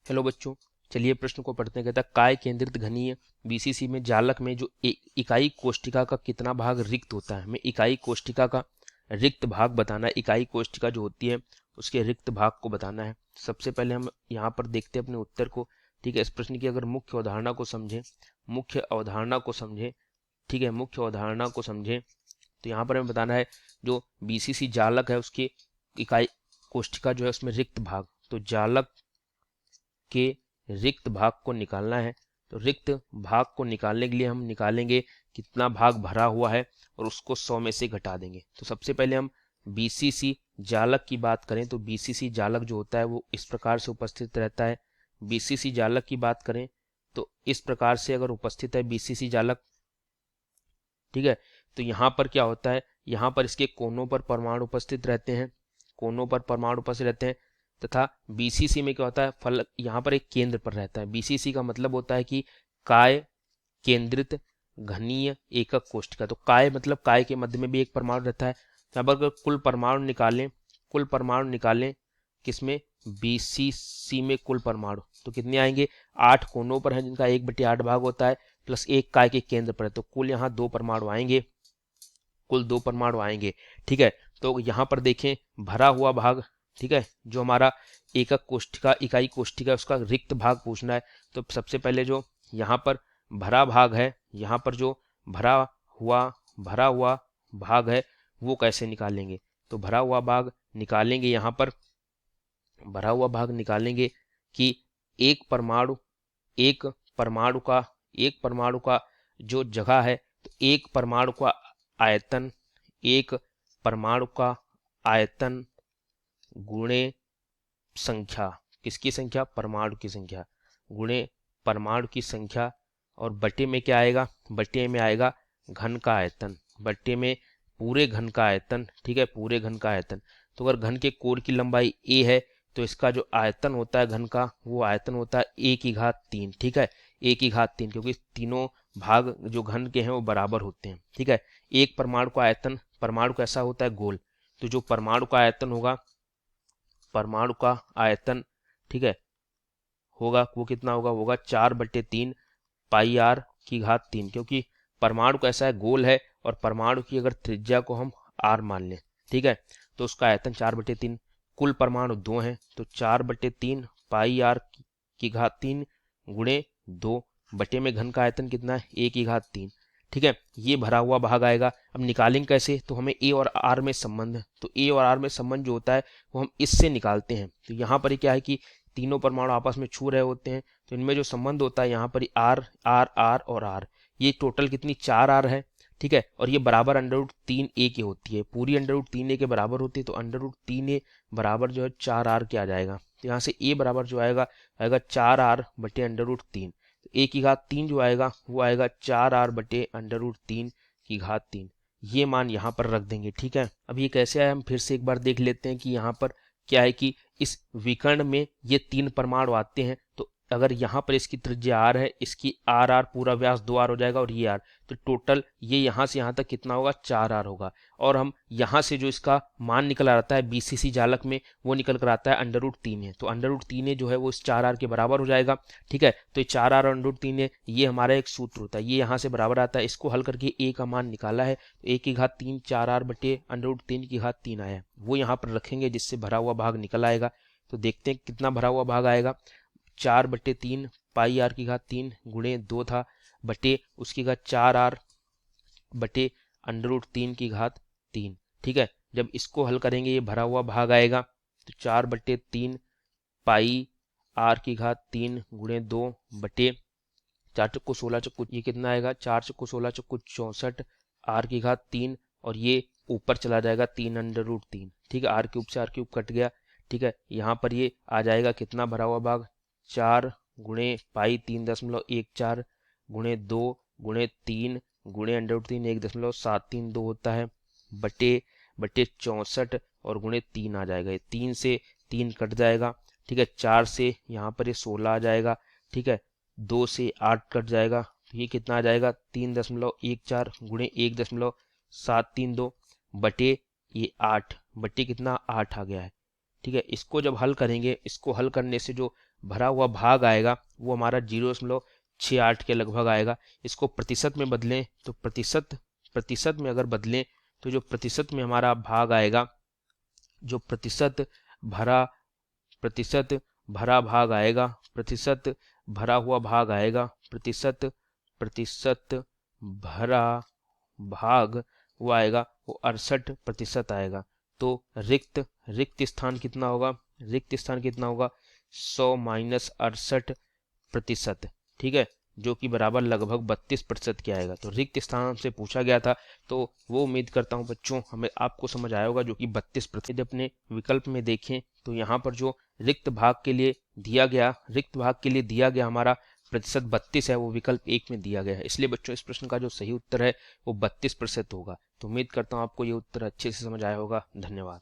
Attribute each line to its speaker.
Speaker 1: Hello बच्चों, चलिए प्रश्न को पढ़ते हैं। कहता है काय केंद्रित घनीय बीसीसी में जालक में जो इकाई कोष्ठिका का कितना भाग रिक्त होता है। हमें इकाई कोष्ठिका का रिक्त भाग बताना है। इकाई कोष्ठिका जो होती है उसके रिक्त भाग को बताना है। सबसे पहले हम यहाँ पर देखते हैं अपने उत्तर को। ठीक है, इस प्रश्न की अगर मुख्य अवधारणा को समझें, ठीक है, मुख्य अवधारणा को समझें तो यहाँ पर हमें बताना है जो बीसीसी जालक है उसके इकाई कोष्ठिका जो है उसमें रिक्त भाग, तो जालक के रिक्त भाग को निकालना है। तो रिक्त भाग को निकालने के लिए हम निकालेंगे कितना भाग भरा हुआ है और उसको 100 में से घटा देंगे। तो सबसे पहले हम बीसीसी जालक की बात करें तो बीसीसी जालक जो होता है वो इस प्रकार से उपस्थित रहता है। बीसीसी जालक की बात करें तो इस प्रकार से अगर उपस्थित है बीसीसी जालक, ठीक है, तो यहाँ पर क्या होता है, यहाँ पर इसके कोनों पर परमाणु उपस्थित रहते हैं, कोनों पर परमाणु उपस्थित रहते हैं। तथा बीसीसी में क्या होता है, फलक यहाँ पर एक केंद्र पर रहता है। बीसीसी का मतलब होता है कि काय केंद्रित घनीय एकक कोष्ठिका। तो काय मतलब काय के मध्य में भी एक परमाणु रहता है। यहाँ पर अगर कुल परमाणु निकालें किसमें, बीसीसी में कुल परमाणु तो कितने आएंगे, 8 कोनों पर है जिनका 1/8 भाग होता है, प्लस एक काय के केंद्र पर है, तो कुल यहाँ 2 परमाणु आएंगे, कुल 2 परमाणु आएंगे। ठीक है, तो यहाँ पर देखें भरा हुआ भाग, ठीक है, जो हमारा एकक कोष्ठिका इकाई कोष्ठिका उसका रिक्त भाग पूछना है। तो सबसे पहले जो यहाँ पर भरा भाग है, यहाँ पर जो भरा हुआ भाग है वो कैसे निकालेंगे। तो भरा हुआ भाग निकालेंगे, यहाँ पर भरा हुआ भाग निकालेंगे कि एक परमाणु का जो जगह है, तो एक परमाणु का आयतन गुणे संख्या, किसकी संख्या, परमाणु की संख्या, गुणे परमाणु की संख्या, और बटे में क्या आएगा, बटे में आएगा घन का आयतन, बटे में पूरे घन का आयतन। ठीक है, पूरे घन का आयतन। तो अगर घन के कोर की लंबाई a है तो इसका जो आयतन होता है घन का वो आयतन होता है a�3। ठीक है, a�3, क्योंकि तीनों भाग जो घन के हैं वो बराबर होते हैं। ठीक है, एक परमाणु का आयतन, परमाणु कैसा होता है, गोल, तो जो परमाणु का आयतन होगा, परमाणु का आयतन, ठीक है, होगा वो कितना होगा 4/3 πr⁴, क्योंकि परमाणु कैसा है, गोल है, और परमाणु की अगर त्रिज्या को हम r मान लें, ठीक है, तो उसका आयतन 4/3। कुल परमाणु 2 हैं तो 4/3 πr⁴ गुणे 2, बटे में घन का आयतन कितना है, a�3। ठीक है, ये भरा हुआ भाग आएगा। अब निकालेंगे कैसे, तो हमें a और r में संबंध है, तो a और r में संबंध जो होता है वो हम इससे निकालते हैं। तो यहाँ पर क्या है कि तीनों परमाणु आपस में छू रहे होते हैं, तो इनमें जो संबंध होता है यहाँ पर r r r और r, ये टोटल कितनी 4r है। ठीक है, और ये बराबर √3a की होती है, पूरी √3a के बराबर होती है, तो √3a बराबर जो है 4r के आ जाएगा। तो यहाँ से a बराबर जो आएगा 4r बटे √3, तो a�3 जो आएगा वो आएगा 4r बटे √3। ये मान यहाँ पर रख देंगे। ठीक है, अब ये कैसे आया हम फिर से एक बार देख लेते हैं कि यहाँ पर क्या है कि इस विकर्ण में ये 3 परमाणु आते हैं, तो अगर यहाँ पर इसकी त्रिज्या r है, इसकी r पूरा व्यास 2r हो जाएगा और ये r, तो टोटल ये यहाँ से यहाँ तक कितना होगा, 4r होगा। और हम यहाँ से जो इसका मान निकल आता है बीसीसी जालक में वो निकल कर आता है √3a, तो √3a जो है वो इस 4r के बराबर हो जाएगा। ठीक है, तो ये 4r और √3a ये हमारा एक सूत्र होता है, ये यहाँ से बराबर आता है। इसको हल करके a का मान निकाला है, तो a�3 4r बटे √3 आया, वो यहाँ पर रखेंगे जिससे भरा हुआ भाग निकल आएगा। तो देखते हैं कितना भरा हुआ भाग आएगा, 4/3 πr⁴ गुणे 2 था, बटे उसकी घात 4r बटे √3। ठीक है, जब इसको हल करेंगे ये भरा हुआ भाग आएगा, तो 4/3 πr⁴ गुणे 2 बटे 4 चक्को 16 चक्को, ये कितना आएगा, 4 चक्को 16 चक्को 64 r⁴, और ये ऊपर चला जाएगा 3√3। ठीक है, r³ से r³ कट गया। ठीक है, यहाँ पर ये आ जाएगा कितना भरा हुआ भाग, 4 गुणे पाई 3.14 गुणे 2 गुणे 3 गुणे √3 1.732 होता है, बटे 64 और गुणे 3 आ जाएगा, ये 3 से 3 कट जाएगा। ठीक है, 4 से यहाँ पर ये 16 आ जाएगा। ठीक है, 2 से 8 कट जाएगा, तो ये कितना आ जाएगा, 3.14 गुणे 1.732 बटे ये 8, बटे कितना 8 आ गया है। ठीक है, इसको जब हल करेंगे, इसको हल करने से जो भरा हुआ भाग आएगा वो हमारा 0.68 के लगभग आएगा। इसको प्रतिशत में बदलें तो प्रतिशत में अगर बदलें तो जो प्रतिशत में हमारा भाग आएगा, जो प्रतिशत भरा भाग आएगा, प्रतिशत भरा हुआ भाग आएगा, प्रतिशत भरा भाग वो आएगा वो 68% आएगा। तो रिक्त स्थान कितना होगा, 100 माइनस 68%, ठीक है, जो कि बराबर लगभग 32% के आएगा। तो रिक्त स्थान हमसे पूछा गया था, तो वो उम्मीद करता हूं बच्चों हमें आपको समझ आया होगा, जो कि 32%। यदि अपने विकल्प में देखें तो यहाँ पर जो रिक्त भाग के लिए दिया गया हमारा प्रतिशत 32 है, वो विकल्प 1 में दिया गया है। इसलिए बच्चों इस प्रश्न का जो सही उत्तर है वो 32% होगा। तो उम्मीद करता हूँ आपको ये उत्तर अच्छे से समझ आया होगा। धन्यवाद।